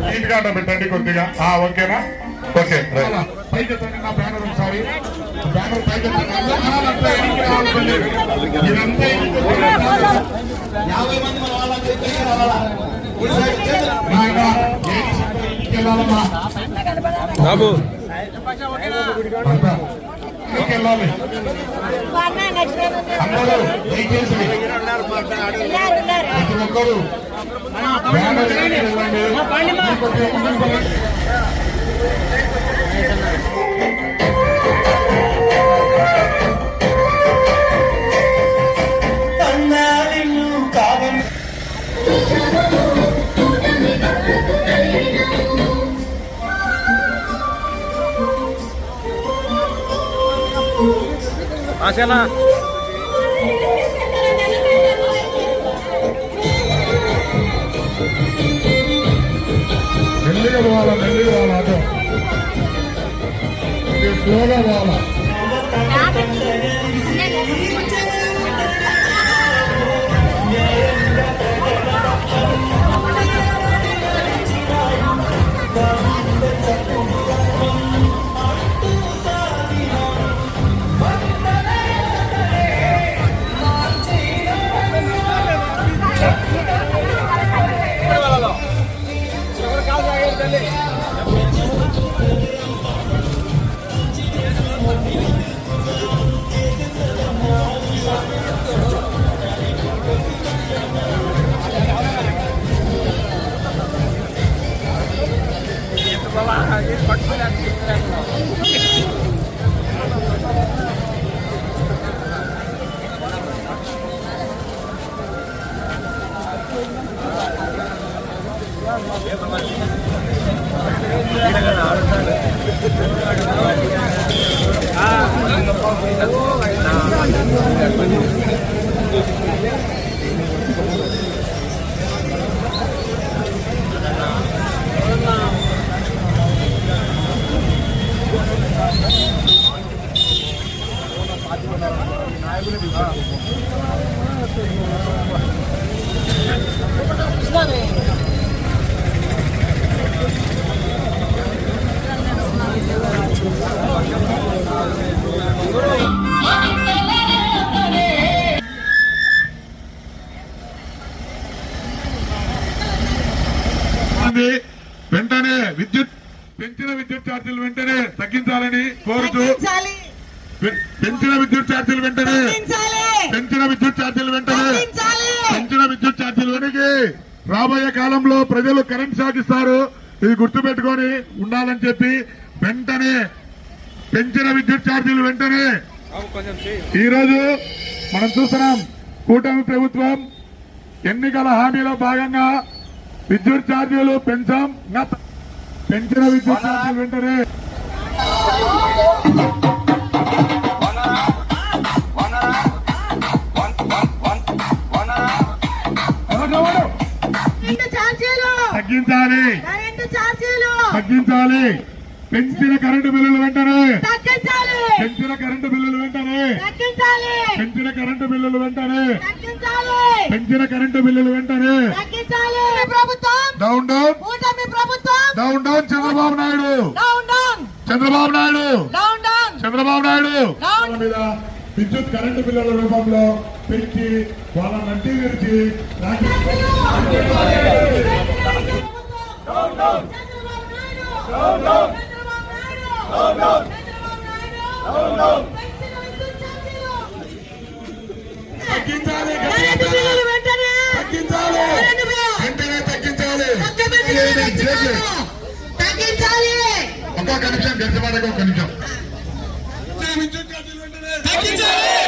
నీట్గా పెట్టండి కొద్దిగా. ఓకేనా? ఓకే, పైకి నా బ్యానర్ ఒకసారి బ్యానర్ పైకి బాబు వెళ్ళాలి. అందరూ దయచేసి ప్రతి ఒక్కరు బ్యానర్ వెళ్ళండి. ఆశనా మెల్లిగా పోవాలా, మెల్లిగా పోవాలా, అదో స్లోగా పోవాలా. వెంటనే పెంచిన విద్యుత్ ఛార్జీలు వెంటనే తగ్గించాలని కోరుతూ పెంచిన విద్యుత్ ఛార్జీలు వెంటనే వెనక్కి రాబోయే కాలంలో ప్రజలు కరెంట్ షాక్ ఇస్తారు. ఇది గుర్తుపెట్టుకొని ఉండాలని చెప్పి వెంటనే పెంచిన విద్యుత్ ఛార్జీలు వెంటనే. ఈరోజు మనం చూస్తున్నాం కూటమి ప్రభుత్వం ఎన్నికల హామీలో భాగంగా విద్యుత్ ఛార్జీలు పెంచాం. పెంచిన విద్యుత్ ఛార్జీలు వెంటనే తగ్గించాలి. పెంచిన కరెంటు బిల్లులు వెంటనే డౌన్ చంద్రబాబు నాయుడు మీద విద్యుత్ కరెంటు బిల్లుల రూపంలో పెంచి వాళ్ళ నడ్డి విరిచి ఒక కనెక్షన్ గడిచిపడక ఒక నిమిషం.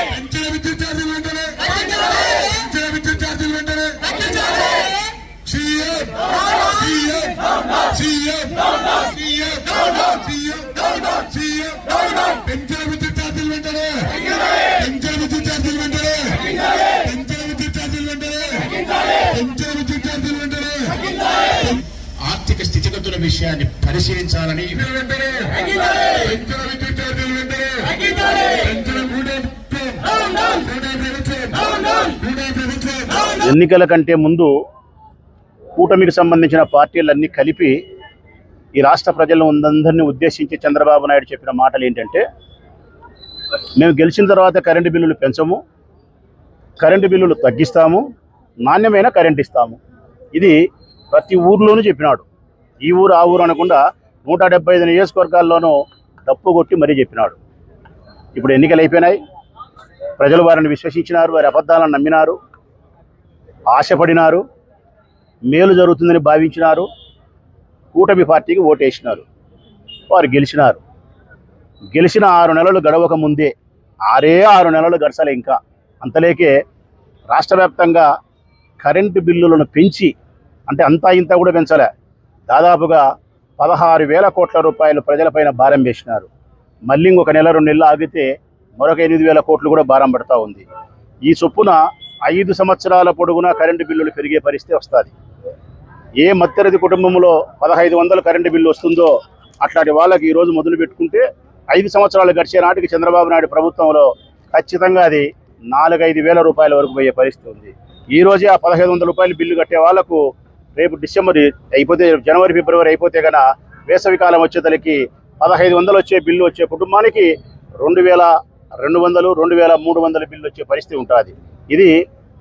పెంచిన విద్యుత్ ఛార్జీలు వెంటనే పెంచిన విద్యుత్ ఛార్జీలు వెంటనే ఆర్థిక స్థితిగతుల విషయాన్ని పరిశీలించాలని ఎన్నికల కంటే ముందు కూటమికి సంబంధించిన పార్టీలన్నీ కలిపి ఈ రాష్ట్ర ప్రజలందరినీ ఉద్దేశించి చంద్రబాబు నాయుడు చెప్పిన మాటలు ఏంటంటే, మేము గెలిచిన తర్వాత కరెంటు బిల్లులు పెంచము, కరెంటు బిల్లులు తగ్గిస్తాము, నాణ్యమైన కరెంట్ ఇస్తాము. ఇది ప్రతి ఊర్లోనూ చెప్పినాడు. ఈ ఊరు ఆ ఊరు అనకుండా 175 నియోజకవర్గాల్లోనూ డప్పు కొట్టి మరీ చెప్పినాడు. ఇప్పుడు ఎన్నికలు అయిపోయినాయి. ప్రజలు వారిని విశ్వసించినారు, వారి అబద్ధాలను నమ్మినారు, ఆశపడినారు, మేలు జరుగుతుందని భావించినారు, కూటమి పార్టీకి ఓటేసినారు. వారు గెలిచినారు. గెలిచిన 6 నెలలు గడవక ముందే 6 నెలలు గడసలే ఇంకా అంతలేకే రాష్ట్ర వ్యాప్తంగా కరెంటు బిల్లులను పెంచి, అంటే అంతా ఇంత కూడా పెంచలే, దాదాపుగా 16,000 కోట్ల రూపాయలు ప్రజలపైన భారం వేసినారు. మళ్ళీ ఇంకొక నెల 2 నెలలు ఆగితే మరొక 8,000 కోట్లు కూడా భారం పడతా ఉంది. ఈ చొప్పున 5 సంవత్సరాల పొడుగునా కరెంటు బిల్లులు పెరిగే పరిస్థితి వస్తుంది. ఏ మధ్యతరగతి కుటుంబంలో 1,500 కరెంటు బిల్లు వస్తుందో అట్లాంటి వాళ్ళకి ఈరోజు మొదలు పెట్టుకుంటే 5 సంవత్సరాలు గడిచే నాటికి చంద్రబాబు నాయుడు ప్రభుత్వంలో ఖచ్చితంగా అది 4-5 వేల రూపాయల వరకు పోయే పరిస్థితి ఉంది. ఈ రోజే ఆ 1,500 రూపాయలు బిల్లు కట్టే వాళ్లకు రేపు డిసెంబర్ అయిపోతే, జనవరి ఫిబ్రవరి అయిపోతే కన్నా వేసవి కాలం వచ్చేతలకి 1,500 వచ్చే బిల్లు వచ్చే కుటుంబానికి 2,200, 2,300 బిల్లు వచ్చే పరిస్థితి ఉంటుంది. ఇది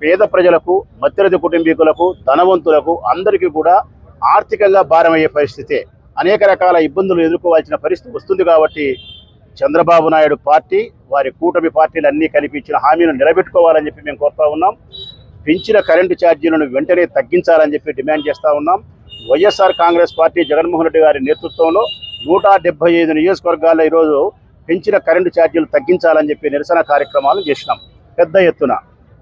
పేద ప్రజలకు, మధ్యతరగతి కుటుంబీకులకు, ధనవంతులకు అందరికీ కూడా ఆర్థికంగా భారమయ్యే పరిస్థితే. అనేక రకాల ఇబ్బందులు ఎదుర్కోవాల్సిన పరిస్థితి వస్తుంది. కాబట్టి చంద్రబాబు నాయుడు పార్టీ, వారి కూటమి పార్టీలు అన్నీ కలిపి ఇచ్చిన హామీలను నిలబెట్టుకోవాలని చెప్పి మేము కోరుతా ఉన్నాం. పెంచిన కరెంటు ఛార్జీలను వెంటనే తగ్గించాలని చెప్పి డిమాండ్ చేస్తూ ఉన్నాం. వైఎస్ఆర్ కాంగ్రెస్ పార్టీ జగన్మోహన్ రెడ్డి గారి నేతృత్వంలో 175 నియోజకవర్గాల్లో ఈరోజు పెంచిన కరెంటు ఛార్జీలు తగ్గించాలని చెప్పి నిరసన కార్యక్రమాలు చేసినాం పెద్ద ఎత్తున.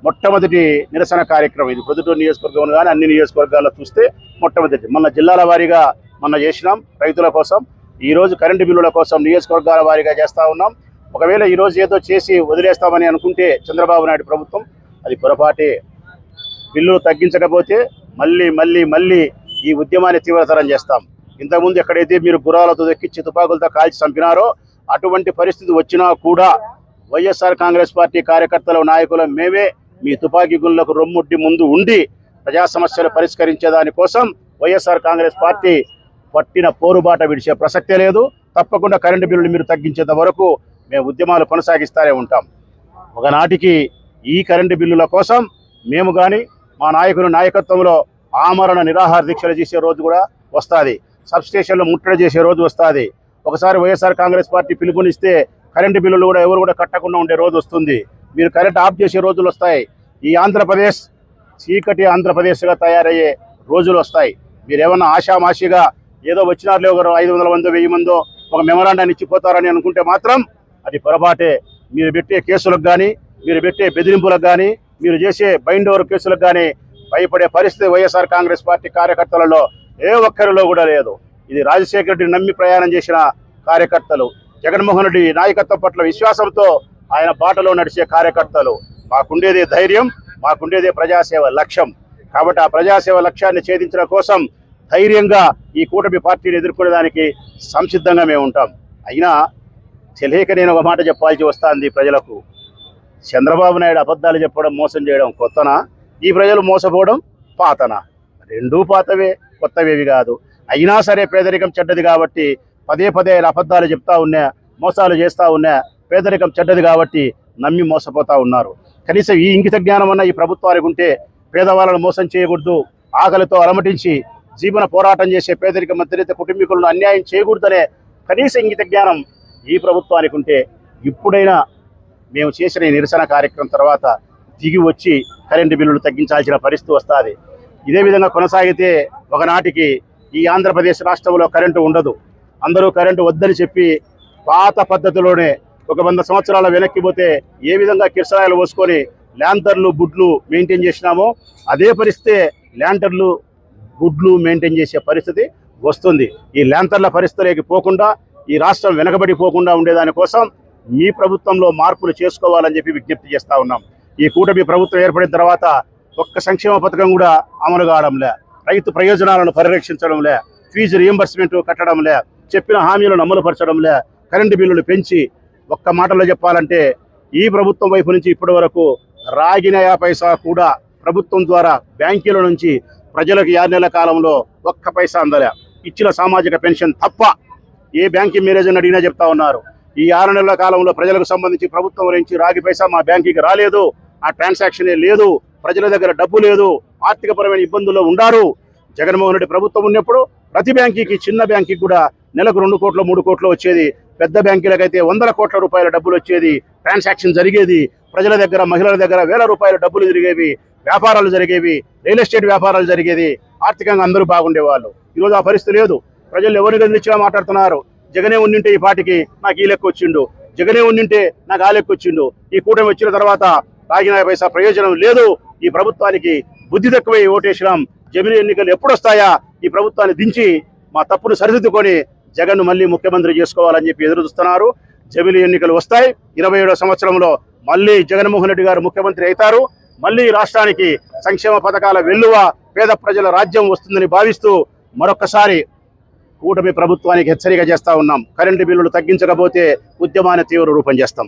మొట్టమొదటి నిరసన కార్యక్రమం ఇది. ప్రొద్దుటూరు నియోజకవర్గం కానీ అన్ని నియోజకవర్గాల్లో చూస్తే మొట్టమొదటి. మన జిల్లాల వారీగా చేసినాం రైతుల కోసం. ఈరోజు కరెంటు బిల్లుల కోసం నియోజకవర్గాల వారీగా చేస్తూ ఉన్నాం. ఒకవేళ ఈరోజు ఏదో చేసి వదిలేస్తామని అనుకుంటే చంద్రబాబు నాయుడు ప్రభుత్వం, అది పొరపాటే. బిల్లులు తగ్గించకపోతే మళ్ళీ ఈ ఉద్యమాన్ని తీవ్రతరం చేస్తాం. ఇంతకుముందు ఎక్కడైతే మీరు గుర్రాలతో దక్కించి తుపాకులతో కాల్చి చంపినారో అటువంటి పరిస్థితి వచ్చినా కూడా వైఎస్ఆర్ కాంగ్రెస్ పార్టీ కార్యకర్తల నాయకులు మేమే మీ తుపాకీ గుళ్ళకు రొమ్ముడ్డి ముందు ఉండి ప్రజా సమస్యలు పరిష్కరించేదాని కోసం వైఎస్ఆర్ కాంగ్రెస్ పార్టీ పట్టిన పోరుబాట విడిచే ప్రసక్తే లేదు. తప్పకుండా కరెంటు బిల్లులు మీరు తగ్గించేంత వరకు మేము ఉద్యమాలు కొనసాగిస్తూనే ఉంటాం. ఒకనాటికి ఈ కరెంటు బిల్లుల కోసం మేము కానీ మా నాయకుని నాయకత్వంలో ఆమరణ నిరాహార దీక్షలు చేసే రోజు కూడా వస్తుంది. సబ్స్టేషన్లు ముట్టడి చేసే రోజు వస్తుంది. ఒకసారి వైఎస్ఆర్ కాంగ్రెస్ పార్టీ పిలుపునిస్తే కరెంటు బిల్లులు కూడా ఎవరు కూడా కట్టకుండా ఉండే రోజు వస్తుంది. మీరు కరెంట్ ఆఫ్ చేసే రోజులు వస్తాయి. ఈ ఆంధ్రప్రదేశ్ చీకటి ఆంధ్రప్రదేశ్గా తయారయ్యే రోజులు వస్తాయి. మీరేమన్నా ఆషామాషిగా ఏదో వచ్చినారులే ఒకరు 500 మందో 1000 మందో ఒక మెమరాండాన్ని ఇచ్చిపోతారని అనుకుంటే మాత్రం అది పొరపాటే. మీరు పెట్టే కేసులకు కానీ, మీరు పెట్టే బెదిరింపులకు కానీ, మీరు చేసే బైండ్ ఓవర్ కేసులకు కానీ భయపడే పరిస్థితి వైఎస్ఆర్ కాంగ్రెస్ పార్టీ కార్యకర్తలలో ఏ ఒక్కరిలో కూడా లేదు. ఇది రాజశేఖర రెడ్డిని నమ్మి ప్రయాణం చేసిన కార్యకర్తలు, జగన్మోహన్ రెడ్డి నాయకత్వం పట్ల విశ్వాసంతో ఆయన బాటలో నడిచే కార్యకర్తలు. మాకుండేదే ధైర్యం, మాకుండేదే ప్రజాసేవ లక్ష్యం. కాబట్టి ఆ ప్రజాసేవ లక్ష్యాన్ని ఛేదించడం కోసం ధైర్యంగా ఈ కూటమి పార్టీని ఎదుర్కొనేదానికి సంసిద్ధంగా మేము ఉంటాం. అయినా తెలియక నేను ఒక మాట చెప్పాల్సి వస్తుంది ప్రజలకు. చంద్రబాబు నాయుడు అబద్ధాలు చెప్పడం, మోసం చేయడం కొత్తనా? ఈ ప్రజలు మోసపోవడం పాతనా? రెండూ పాతవే, కొత్తవేవి కాదు. అయినా సరే పేదరికం చెడ్డది కాబట్టి పదే ఆయన అబద్ధాలు చెప్తా ఉన్నా, మోసాలు చేస్తూ ఉన్నా. పేదరికం చెడ్డది కాబట్టి నమ్మి మోసపోతూ ఉన్నారు. కనీసం ఈ ఇంగిత జ్ఞానం అన్న ఈ ప్రభుత్వానికి ఉంటే పేదవాళ్ళను మోసం చేయకూడదు, ఆకలితో అలమటించి జీవన పోరాటం చేసే పేదరిక మధ్యతరగతి కుటుంబీకులను అన్యాయం చేయకూడదనే కనీస ఇంగిత జ్ఞానం ఈ ప్రభుత్వానికి ఉంటే ఇప్పుడైనా మేము చేసిన ఈ నిరసన కార్యక్రమం తర్వాత దిగి వచ్చి కరెంటు బిల్లులు తగ్గించాల్సిన పరిస్థితి వస్తుంది. ఇదే విధంగా కొనసాగితే ఒకనాటికి ఈ ఆంధ్రప్రదేశ్ రాష్ట్రంలో కరెంటు ఉండదు. అందరూ కరెంటు వద్దని చెప్పి పాత పద్ధతిలోనే ఒక 100 సంవత్సరాల వెనక్కి పోతే ఏ విధంగా కిరసనాయలు పోసుకొని ల్యాంటర్లు బుడ్లు మెయింటైన్ చేసినామో అదే పరిస్థితి ల్యాంటర్లు బుడ్లు మెయింటైన్ చేసే పరిస్థితి వస్తుంది. ఈ ల్యాంటర్ల పరిస్థితులకి పోకుండా, ఈ రాష్ట్రం వెనకబడిపోకుండా ఉండేదానికోసం మీ ప్రభుత్వంలో మార్పులు చేసుకోవాలని చెప్పి విజ్ఞప్తి చేస్తూ ఉన్నాం. ఈ కూటమి ప్రభుత్వం ఏర్పడిన తర్వాత ఒక్క సంక్షేమ పథకం కూడా అమలు కావడంలే, రైతు ప్రయోజనాలను పరిరక్షించడంలే, ఫీజు రియంబర్స్మెంట్ కట్టడంలే, చెప్పిన హామీలను అమలుపరచడంలే, కరెంటు బిల్లులు పెంచి ఒక్క మాటలో చెప్పాలంటే ఈ ప్రభుత్వం వైపు నుంచి ఇప్పటి వరకు రాగిన 50 పైసా కూడా ప్రభుత్వం ద్వారా బ్యాంకుల నుంచి ప్రజలకు 6 నెలల కాలంలో ఒక్క పైసా అందలే. ఇచ్చిన సామాజిక పెన్షన్ తప్ప ఏ బ్యాంకింగ్ మేనేజర్ని అడిగినా చెప్తా ఉన్నారు. ఈ 6 నెలల కాలంలో ప్రజలకు సంబంధించి ప్రభుత్వం నుంచి రాగి పైసా మా బ్యాంకుకి రాలేదు, ఆ ట్రాన్సాక్షనే లేదు, ప్రజల దగ్గర డబ్బు లేదు, ఆర్థికపరమైన ఇబ్బందుల్లో ఉండారు. జగన్మోహన్ రెడ్డి ప్రభుత్వం ఉన్నప్పుడు ప్రతి బ్యాంకుకి, చిన్న బ్యాంకుకి కూడా నెలకు 2 కోట్లు 3 కోట్లు వచ్చేది. పెద్ద బ్యాంకులకైతే 100 కోట్ల రూపాయల డబ్బులు వచ్చేది. ట్రాన్సాక్షన్ జరిగేది. ప్రజల దగ్గర, మహిళల దగ్గర వేల రూపాయల డబ్బులు జరిగేవి. వ్యాపారాలు జరిగేవి. రియల్ ఎస్టేట్ వ్యాపారాలు జరిగేది. ఆర్థికంగా అందరూ బాగుండేవాళ్ళు. ఈరోజు ఆ పరిస్థితి లేదు. ప్రజలు ఎవరిని గదిలిచ్చినా మాట్లాడుతున్నారు. జగనే ఉండింటే ఈ పార్టీకి నాకు ఈ లెక్క వచ్చిండు, జగనే ఉండింటే నాకు ఆ లెక్క వచ్చిండు, ఈ కూటమి వచ్చిన తర్వాత తాగిన పైసా ప్రయోజనం లేదు, ఈ ప్రభుత్వానికి బుద్ధి తక్కువై ఓటేసినాం, జమిలీ ఎన్నికలు ఎప్పుడు వస్తాయా, ఈ ప్రభుత్వాన్ని దించి మా తప్పును సరిదిద్దుకొని జగన్ను మళ్ళీ ముఖ్యమంత్రి చేసుకోవాలని చెప్పి ఎదురు చూస్తున్నారు. జమిలీ ఎన్నికలు వస్తాయి. 27వ సంవత్సరంలో మళ్ళీ జగన్మోహన్ రెడ్డి గారు ముఖ్యమంత్రి అవుతారు. మళ్ళీ రాష్ట్రానికి సంక్షేమ పథకాల వెల్లువ, పేద ప్రజల రాజ్యం వస్తుందని భావిస్తూ మరొక్కసారి కూటమి ప్రభుత్వానికి హెచ్చరిక చేస్తా ఉన్నాం. కరెంటు బిల్లులు తగ్గించకపోతే ఉద్యమాన్ని తీవ్ర రూపం చేస్తాం.